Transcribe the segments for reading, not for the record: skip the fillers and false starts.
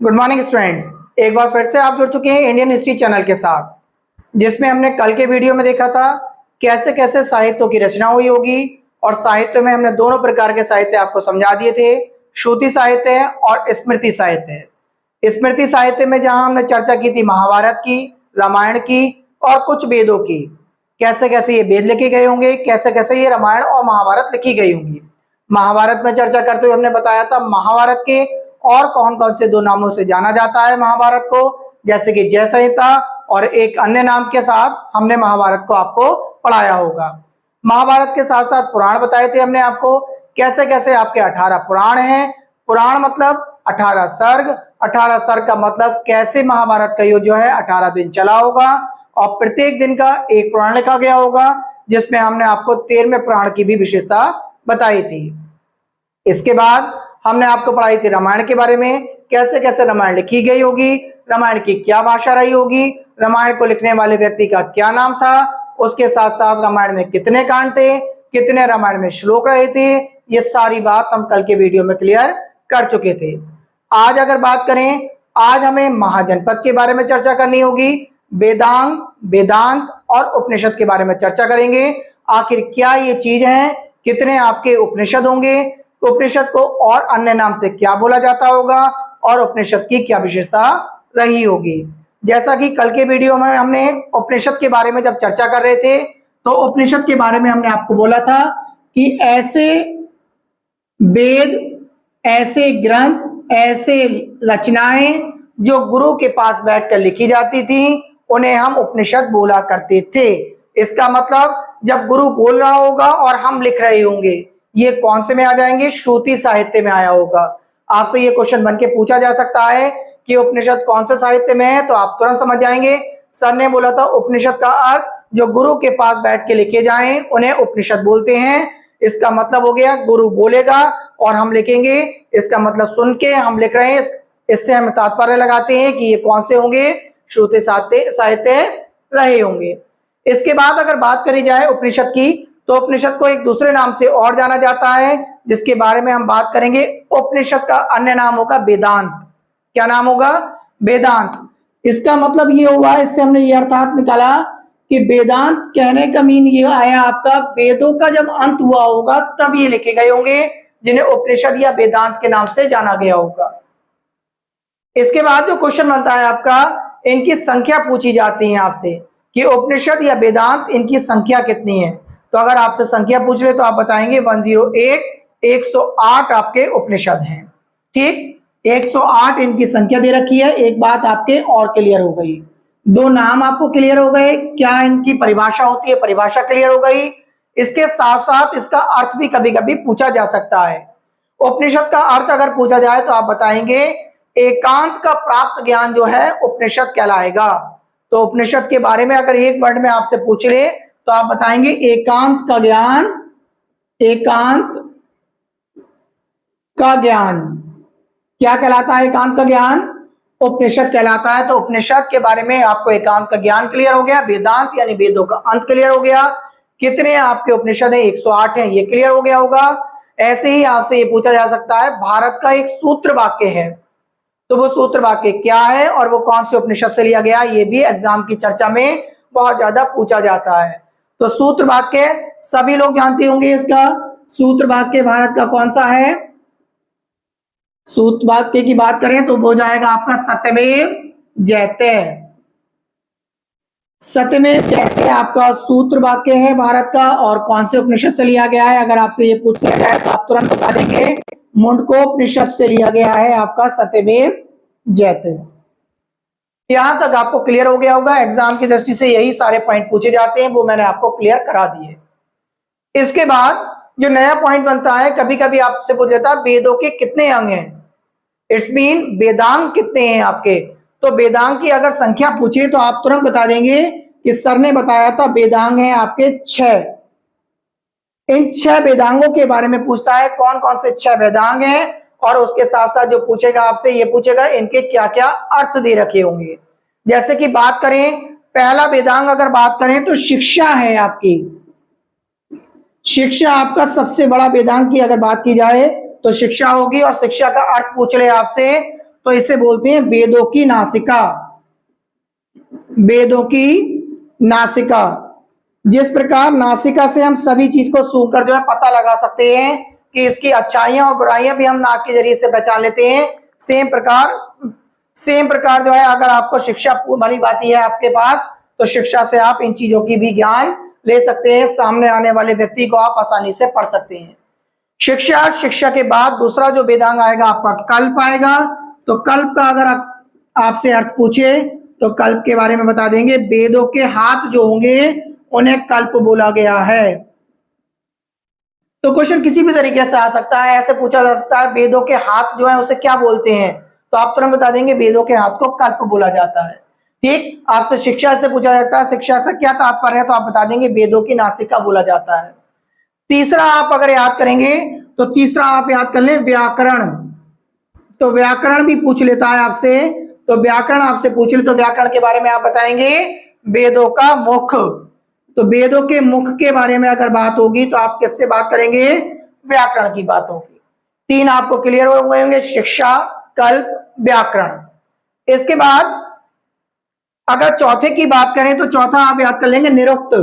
Good morning students. एक बार फिर से आप जुड़ चुके हैं इंडियन हिस्ट्री चैनल के साथ, जिसमें हमने कल के वीडियो में देखा था कैसे कैसे साहित्यों की रचना हुई होगी। और साहित्य में हमने दोनों प्रकार के साहित्य आपको समझा दिए थे, श्रुति साहित्य और स्मृति साहित्य। स्मृति साहित्य में जहां हमने चर्चा की थी महाभारत की, रामायण की और कुछ वेदों की, कैसे कैसे ये वेद लिखे गए होंगे, कैसे कैसे ये रामायण और महाभारत लिखी गई होंगी। महाभारत में चर्चा करते हुए हमने बताया था महाभारत के और कौन कौन से दो नामों से जाना जाता है महाभारत को, जैसे कि जय संहिता और एक अन्य नाम के साथ हमने महाभारत को आपको पढ़ाया होगा। महाभारत के साथ साथ पुराण बताए थे हमने आपको, कैसे कैसे आपके 18 पुराण हैं। पुराण मतलब 18 सर्ग, 18 सर्ग का मतलब कैसे महाभारत का युद्ध जो है 18 दिन चला होगा और प्रत्येक दिन का एक पुराण लिखा गया होगा, जिसमें हमने आपको 13वें पुराण की भी विशेषता बताई थी। इसके बाद हमने आपको पढ़ाई थी रामायण के बारे में, कैसे कैसे रामायण लिखी गई होगी, रामायण की क्या भाषा रही होगी, रामायण को लिखने वाले व्यक्ति का क्या नाम था, उसके साथ साथ रामायण में कितने कांड थे, कितने रामायण में श्लोक रहे थे, ये सारी बात हम कल के वीडियो में क्लियर कर चुके थे। आज अगर बात करें, आज हमें महाजनपद के बारे में चर्चा करनी होगी, वेदांग, वेदांत और उपनिषद के बारे में चर्चा करेंगे। आखिर क्या ये चीज है, कितने आपके उपनिषद होंगे, उपनिषद को और अन्य नाम से क्या बोला जाता होगा और उपनिषद की क्या विशेषता रही होगी। जैसा कि कल के वीडियो में हमने उपनिषद के बारे में जब चर्चा कर रहे थे, तो उपनिषद के बारे में हमने आपको बोला था कि ऐसे वेद, ऐसे ग्रंथ, ऐसे रचनाएं जो गुरु के पास बैठकर लिखी जाती थी, उन्हें हम उपनिषद बोला करते थे। इसका मतलब जब गुरु बोल रहा होगा और हम लिख रहे होंगे, ये कौन से में आ जाएंगे, श्रुति साहित्य में आया होगा। आपसे ये क्वेश्चन बनके पूछा जा सकता है कि उपनिषद कौन से साहित्य में है, तो आप तुरंत समझ जाएंगे। सर ने बोला था उपनिषद का अर्थ जो गुरु के पास बैठ के लिखे जाएं उन्हें उपनिषद बोलते हैं। इसका मतलब हो गया गुरु बोलेगा और हम लिखेंगे, इसका मतलब सुन के हम लिख रहे हैं। इससे हम तात्पर्य लगाते हैं कि ये कौन से होंगे, श्रुति साहित्य रहे होंगे। इसके बाद अगर बात करी जाए उपनिषद की, तो उपनिषद को एक दूसरे नाम से और जाना जाता है, जिसके बारे में हम बात करेंगे। उपनिषद का अन्य नाम होगा वेदांत। क्या नाम होगा, वेदांत। इसका मतलब ये हुआ, इससे हमने ये अर्थात निकाला कि वेदांत कहने का मीन ये आया आपका, वेदों का जब अंत हुआ होगा तब ये लिखे गए होंगे, जिन्हें उपनिषद या वेदांत के नाम से जाना गया होगा। इसके बाद जो क्वेश्चन बनता है आपका, इनकी संख्या पूछी जाती है आपसे कि उपनिषद या वेदांत इनकी संख्या कितनी है। तो अगर आपसे संख्या पूछ ले तो आप बताएंगे 108, 108 आपके उपनिषद हैं। ठीक, 108 इनकी संख्या दे रखी है। एक बात आपके और क्लियर हो गई, दो नाम आपको क्लियर हो गए, क्या इनकी परिभाषा होती है, परिभाषा क्लियर हो गई। इसके साथ साथ इसका अर्थ भी कभी कभी पूछा जा सकता है। उपनिषद का अर्थ अगर पूछा जाए तो आप बताएंगे एकांत का प्राप्त ज्ञान जो है उपनिषद कहलाएगा। तो उपनिषद के बारे में अगर एक वर्ड में आपसे पूछ ले तो आप बताएंगे एकांत का ज्ञान, एकांत का ज्ञान क्या कहलाता है, एकांत का ज्ञान उपनिषद कहलाता है। तो उपनिषद के बारे में आपको एकांत का ज्ञान क्लियर हो गया, वेदांत यानी वेदों का अंत क्लियर हो गया। कितने आपके उपनिषद हैं, 108 हैं, ये क्लियर हो गया होगा। ऐसे ही आपसे ये पूछा जा सकता है भारत का एक सूत्र वाक्य है, तो वो सूत्र वाक्य क्या है और वो कौन से उपनिषद से लिया गया, ये भी एग्जाम की चर्चा में बहुत ज्यादा पूछा जाता है। तो सूत्र वाक्य सभी लोग जानते होंगे, इसका सूत्र वाक्य भारत का कौन सा है। सूत्र वाक्य की बात करें तो वो जाएगा आपका सत्यमेव जयते। सत्यमेव जयते आपका सूत्र वाक्य है भारत का, और कौन से उपनिषद से लिया गया है अगर आपसे ये पूछ लिया जाए तो आप तुरंत बता देंगे मुंडकोपनिषद से लिया गया है आपका सत्यमेव जयते। यहां तक आपको क्लियर हो गया होगा। एग्जाम की दृष्टि से यही सारे पॉइंट पूछे जाते हैं, वो मैंने आपको क्लियर करा दिए। इसके बाद जो नया पॉइंट बनता है, कभी कभी आपसे पूछ लेता है वेदों के कितने अंग हैं, इट्स मीन वेदांग कितने हैं आपके। तो वेदांग की अगर संख्या पूछे तो आप तुरंत बता देंगे कि सर ने बताया था वेदांग हैं आपके 6। इन 6 वेदांगों के बारे में पूछता है, कौन कौन से 6 वेदांग हैं, और उसके साथ साथ जो पूछेगा आपसे ये पूछेगा इनके क्या क्या अर्थ दे रखे होंगे। जैसे कि बात करें, पहला वेदांग अगर बात करें तो शिक्षा है आपकी। शिक्षा आपका सबसे बड़ा वेदांग की अगर बात की जाए तो शिक्षा होगी, और शिक्षा का अर्थ पूछ ले आपसे तो इसे बोलते हैं वेदों की नासिका। वेदों की नासिका। जिस प्रकार नासिका से हम सभी चीज को सूंघकर जो है पता लगा सकते हैं कि इसकी अच्छाइयां और बुराइयां भी हम नाक के जरिए से पहचान लेते हैं, सेम प्रकार जो है अगर आपको शिक्षा भली बाती है आपके पास, तो शिक्षा से आप इन चीजों की भी ज्ञान ले सकते हैं। सामने आने वाले व्यक्ति को आप आसानी से पढ़ सकते हैं। शिक्षा के बाद दूसरा जो वेदांग आएगा आपका कल्प आएगा। तो कल्प का अगर आपसे अर्थ पूछे तो कल्प के बारे में बता देंगे, वेदों के हाथ जो होंगे उन्हें कल्प बोला गया है। तो क्वेश्चन किसी भी तरीके से आ सकता है, ऐसे पूछा जा सकता है वेदों के हाथ जो है उसे क्या बोलते हैं, तो आप तुरंत बता देंगे वेदों के हाथ को कल्प बोला जाता है। ठीक, आपसे शिक्षा से पूछा जाता है शिक्षा से क्या तात्पर्य है, तो आप बता देंगे वेदों की नासिका बोला जाता है। तीसरा आप अगर याद करेंगे तो तीसरा आप याद कर ले व्याकरण। तो व्याकरण भी पूछ लेता है आपसे, तो व्याकरण आपसे पूछ ले तो व्याकरण के बारे में आप बताएंगे वेदों का मुख। तो वेदों के मुख के बारे में अगर बात होगी तो आप किससे बात करेंगे, व्याकरण की बात होगी। तीन आपको क्लियर हो गए होंगे, शिक्षा, कल्प, व्याकरण। इसके बाद अगर चौथे की बात करें तो चौथा आप याद कर लेंगे निरुक्त।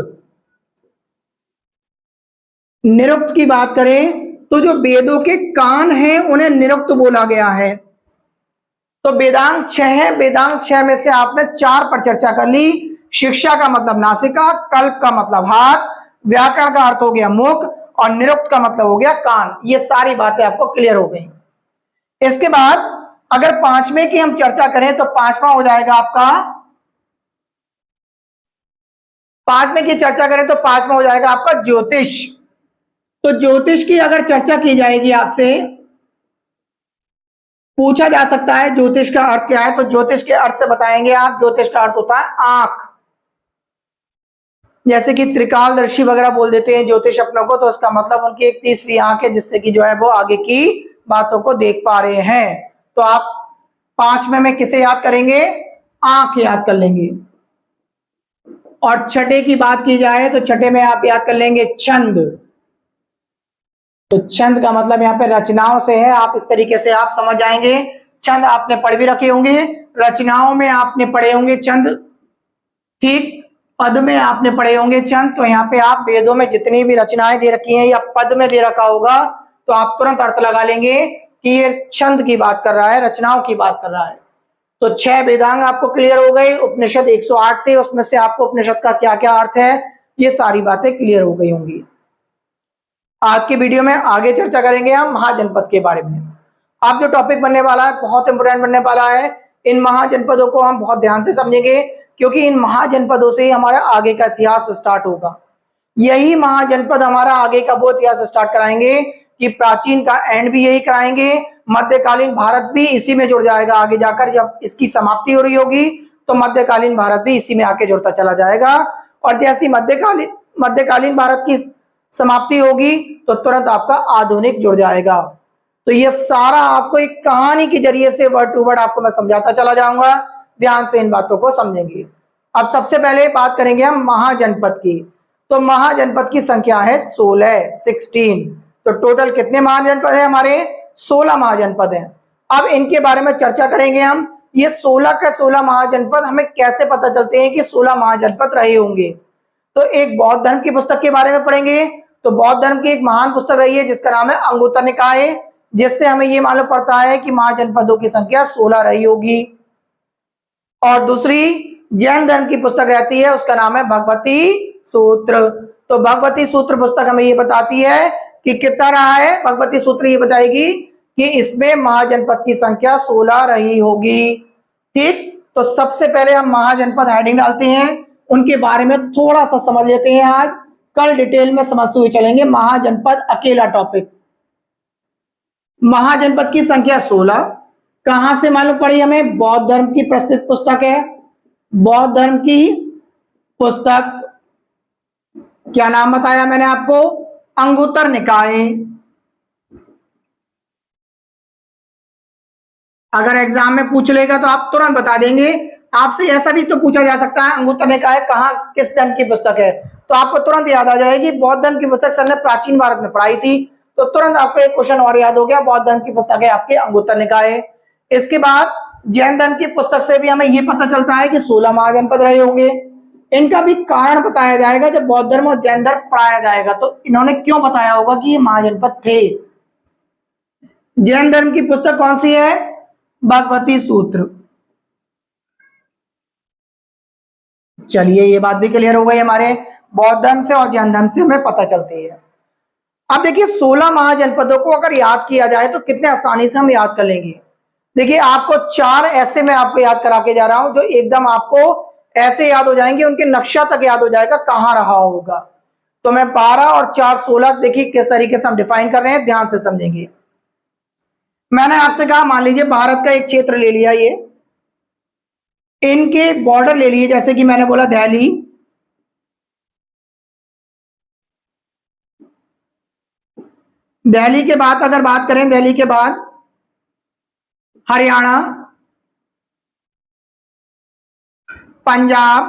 निरुक्त की बात करें तो जो वेदों के कान हैं उन्हें निरुक्त बोला गया है। तो वेदांग 6 है, वेदांग 6 में से आपने 4 पर चर्चा कर ली। शिक्षा का मतलब नासिका, कल्प का मतलब हाथ, व्याकरण का अर्थ हो गया मुख और निरुक्त का मतलब हो गया कान। ये सारी बातें आपको क्लियर हो गई। इसके बाद अगर पांचवें की हम चर्चा करें तो पांचवा हो जाएगा आपका, पांचवें की चर्चा करें तो पांचवा हो जाएगा आपका ज्योतिष। तो ज्योतिष की अगर चर्चा की जाएगी आपसे, पूछा जा सकता है ज्योतिष का अर्थ क्या है, तो ज्योतिष के अर्थ से बताएंगे आप, ज्योतिष का अर्थ होता है आंख। जैसे कि त्रिकालदर्शी वगैरह बोल देते हैं ज्योतिष अपनों को, तो उसका मतलब उनकी एक तीसरी आंख है जिससे कि जो है वो आगे की बातों को देख पा रहे हैं। तो आप पांचवें में किसे याद करेंगे, आंख याद कर लेंगे। और छठे की बात की जाए तो छठे में आप याद कर लेंगे छंद। तो छंद का मतलब यहाँ पे रचनाओं से है, आप इस तरीके से आप समझ जाएंगे। छंद आपने पढ़ भी रखे होंगे, रचनाओं में आपने पढ़े होंगे छंद, ठीक, पद में आपने पढ़े होंगे छंद। तो यहाँ पे आप वेदों में जितनी भी रचनाएं दे रखी हैं या पद में दे रखा होगा तो आप तुरंत अर्थ लगा लेंगे कि ये छंद की बात कर रहा है, रचनाओं की बात कर रहा है। तो 6 वेदांग आपको क्लियर हो गए। उपनिषद 108 थे, उसमें से आपको उपनिषद का क्या क्या अर्थ है ये सारी बातें क्लियर हो गई होंगी। आज की वीडियो में आगे चर्चा करेंगे हम महाजनपद के बारे में। आप जो टॉपिक बनने वाला है बहुत इंपोर्टेंट बनने वाला है। इन महाजनपदों को हम बहुत ध्यान से समझेंगे क्योंकि इन महाजनपदों से ही हमारा आगे का इतिहास स्टार्ट होगा। यही महाजनपद हमारा आगे का वो इतिहास स्टार्ट कराएंगे कि प्राचीन का एंड भी यही कराएंगे, मध्यकालीन भारत भी इसी में जुड़ जाएगा। आगे जाकर जब इसकी समाप्ति हो रही होगी तो मध्यकालीन भारत भी इसी में आके जुड़ता चला जाएगा। और जैसी मध्यकालीन भारत की समाप्ति होगी तो तुरंत आपका आधुनिक जुड़ जाएगा। तो ये सारा आपको एक कहानी के जरिए से वर्ड टू वर्ड आपको मैं समझाता चला जाऊंगा, ध्यान से इन बातों को समझेंगे। अब सबसे पहले बात करेंगे हम महाजनपद की। तो महाजनपद की संख्या है 16। तो टोटल कितने महाजनपद है हमारे, 16 महाजनपद हैं। अब इनके बारे में चर्चा करेंगे हम। ये 16 के 16 महाजनपद हमें कैसे पता चलते हैं कि 16 महाजनपद रहे होंगे, तो एक बौद्ध धर्म की पुस्तक के बारे में पढ़ेंगे। तो बौद्ध धर्म की एक महान पुस्तक रही है जिसका नाम है अंगुत्तर निकाय, जिससे हमें यह मालूम पड़ता है कि महाजनपदों की संख्या 16 रही होगी। और दूसरी जैन धर्म की पुस्तक रहती है, उसका नाम है भगवती सूत्र। तो भगवती सूत्र पुस्तक हमें ये बताती है कि कितना रहा है, भगवती सूत्र ये बताएगी कि इसमें महाजनपद की संख्या 16 रही होगी। ठीक, तो सबसे पहले हम महाजनपद हेडिंग डालते हैं, उनके बारे में थोड़ा सा समझ लेते हैं। आज कल डिटेल में समझते हुए चलेंगे। महाजनपद अकेला टॉपिक। महाजनपद की संख्या 16 कहां से मालूम पड़ी हमें, बौद्ध धर्म की प्रसिद्ध पुस्तक है। बौद्ध धर्म की पुस्तक, क्या नाम बताया मैंने आपको, अंगुत्तर निकाय। अगर एग्जाम में पूछ लेगा तो आप तुरंत बता देंगे। आपसे ऐसा भी तो पूछा जा सकता है अंगुत्तर निकाय कहाँ किस धर्म की पुस्तक है, तो आपको तुरंत याद आ जाएगी बौद्ध धर्म की पुस्तक सर ने प्राचीन भारत में पढ़ाई थी। तो तुरंत आपको एक क्वेश्चन और याद हो गया, बौद्ध धर्म की पुस्तक है आपकी अंगुत्तर निकाय। इसके बाद जैन धर्म की पुस्तक से भी हमें यह पता चलता है कि 16 महाजनपद रहे होंगे। इनका भी कारण बताया जाएगा जब बौद्ध धर्म और जैन धर्म पढ़ाया जाएगा, तो इन्होंने क्यों बताया होगा कि ये महाजनपद थे। जैन धर्म की पुस्तक कौन सी है? भगवती सूत्र। चलिए ये बात भी क्लियर हो गई हमारे बौद्ध धर्म से और जैन धर्म से हमें पता चलती है। अब देखिए 16 महाजनपदों को अगर याद किया जाए तो कितने आसानी से हम याद कर लेंगे। देखिए आपको 4 ऐसे मैं आपको याद करा के जा रहा हूं जो एकदम आपको ऐसे याद हो जाएंगे, उनके नक्शा तक याद हो जाएगा कहां रहा होगा। तो मैं 12 और 4 16 देखिए किस तरीके से हम डिफाइन कर रहे हैं, ध्यान से समझेंगे। मैंने आपसे कहा मान लीजिए भारत का एक क्षेत्र ले लिया, ये इनके बॉर्डर ले लिए, जैसे कि मैंने बोला दिल्ली, दिल्ली के बाद अगर बात करें, दिल्ली के बाद हरियाणा, पंजाब,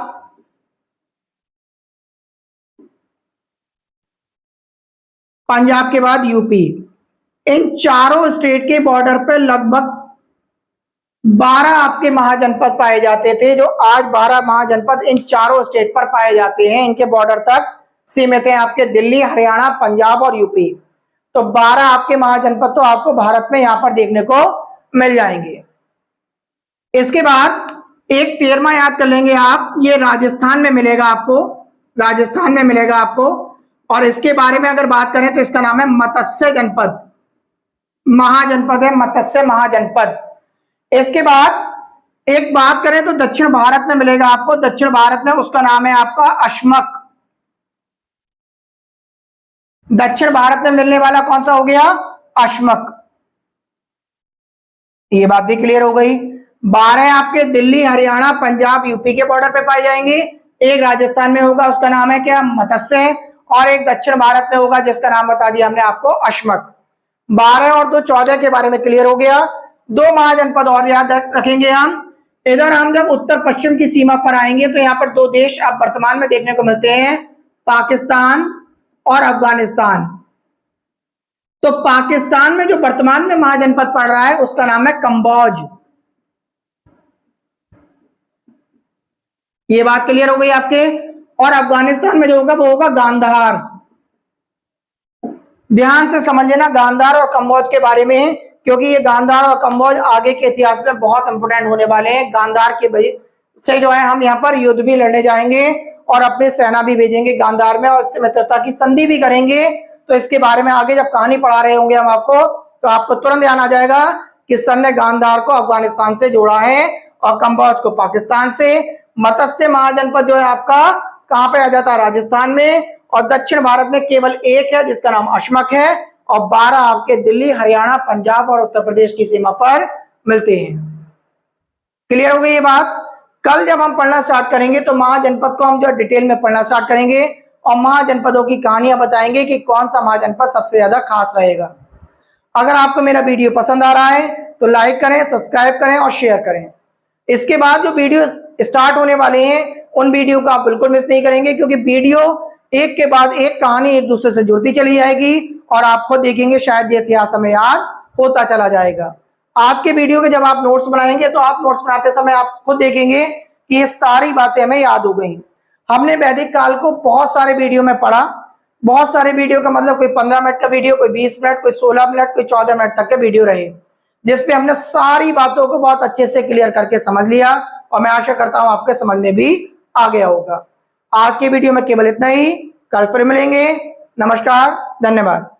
पंजाब के बाद यूपी, इन चारों स्टेट के बॉर्डर पे लगभग 12 आपके महाजनपद पाए जाते थे, जो आज 12 महाजनपद इन चारों स्टेट पर पाए जाते हैं। इनके बॉर्डर तक सीमित है आपके दिल्ली, हरियाणा, पंजाब और यूपी। तो 12 आपके महाजनपद तो आपको भारत में यहां पर देखने को मिल जाएंगे। इसके बाद एक 13वां याद कर लेंगे आप, ये राजस्थान में मिलेगा आपको, राजस्थान में मिलेगा आपको। और इसके बारे में अगर बात करें तो इसका नाम है मत्स्य जनपद, महाजनपद है मत्स्य महाजनपद। इसके बाद एक बात करें तो दक्षिण भारत में मिलेगा आपको, दक्षिण भारत में उसका नाम है आपका अश्मक। दक्षिण भारत में मिलने वाला कौन सा हो गया? अश्मक। ये बात भी क्लियर हो गई। 12 आपके दिल्ली, हरियाणा, पंजाब, यूपी के बॉर्डर पे पाए जाएंगे। एक राजस्थान में होगा, उसका नाम है क्या? मत्स्य। और एक दक्षिण भारत में होगा जिसका नाम बता दिया हमने आपको, अश्मक। 12 और 2 14 के बारे में क्लियर हो गया। 2 महाजनपद और याद रखेंगे हम। इधर हम जब उत्तर पश्चिम की सीमा पर आएंगे तो यहाँ पर 2 देश अब वर्तमान में देखने को मिलते हैं, पाकिस्तान और अफगानिस्तान। तो पाकिस्तान में जो वर्तमान में महाजनपद पड़ रहा है उसका नाम है कंबोज। ये बात क्लियर हो गई आपके। और अफगानिस्तान में जो होगा वो होगा गांधार। ध्यान से समझ लेना गांधार और कंबोज के बारे में, क्योंकि ये गांधार और कंबोज आगे के इतिहास में बहुत इंपोर्टेंट होने वाले हैं। गांधार के से जो है हम यहाँ पर युद्ध भी लड़ने जाएंगे और अपनी सेना भी भेजेंगे गांधार में, और इससे मित्रता की संधि भी करेंगे। तो इसके बारे में आगे जब कहानी पढ़ा रहे होंगे हम आपको, तो आपको तुरंत ध्यान आ जाएगा कि सन ने गांधार को अफगानिस्तान से जोड़ा है और कंबोज को पाकिस्तान से। मत्स्य महाजनपद जो है आपका कहां पे आ जाता है? राजस्थान में। और दक्षिण भारत में केवल एक है जिसका नाम अश्मक है, और 12 आपके दिल्ली, हरियाणा, पंजाब और उत्तर प्रदेश की सीमा पर मिलते हैं। क्लियर हो गई ये बात। कल जब हम पढ़ना स्टार्ट करेंगे तो महाजनपद को हम जो डिटेल में पढ़ना स्टार्ट करेंगे और महाजनपदों की कहानियां बताएंगे कि कौन सा महाजनपद सबसे ज्यादा खास रहेगा। अगर आपको मेरा वीडियो पसंद आ रहा है तो लाइक करें, सब्सक्राइब करें और शेयर करें। इसके बाद जो वीडियो स्टार्ट होने वाले हैं उन वीडियो को आप बिल्कुल मिस नहीं करेंगे, क्योंकि वीडियो एक के बाद एक कहानी एक दूसरे से जुड़ती चली जाएगी और आप खुद देखेंगे शायद ये इतिहास हमें याद होता चला जाएगा। आज के वीडियो के जब आप नोट्स बनाएंगे तो आप नोट्स बनाते समय आप खुद देखेंगे कि ये सारी बातें हमें याद हो गई। हमने वैदिक काल को बहुत सारे वीडियो में पढ़ा, बहुत सारे वीडियो का मतलब कोई 15 मिनट का वीडियो, कोई 20 मिनट, कोई 16 मिनट, कोई 14 मिनट तक के वीडियो रहे, जिसपे हमने सारी बातों को बहुत अच्छे से क्लियर करके समझ लिया और मैं आशा करता हूं आपके समझ में भी आ गया होगा। आज की वीडियो में केवल इतना ही, कल फिर मिलेंगे। नमस्कार, धन्यवाद।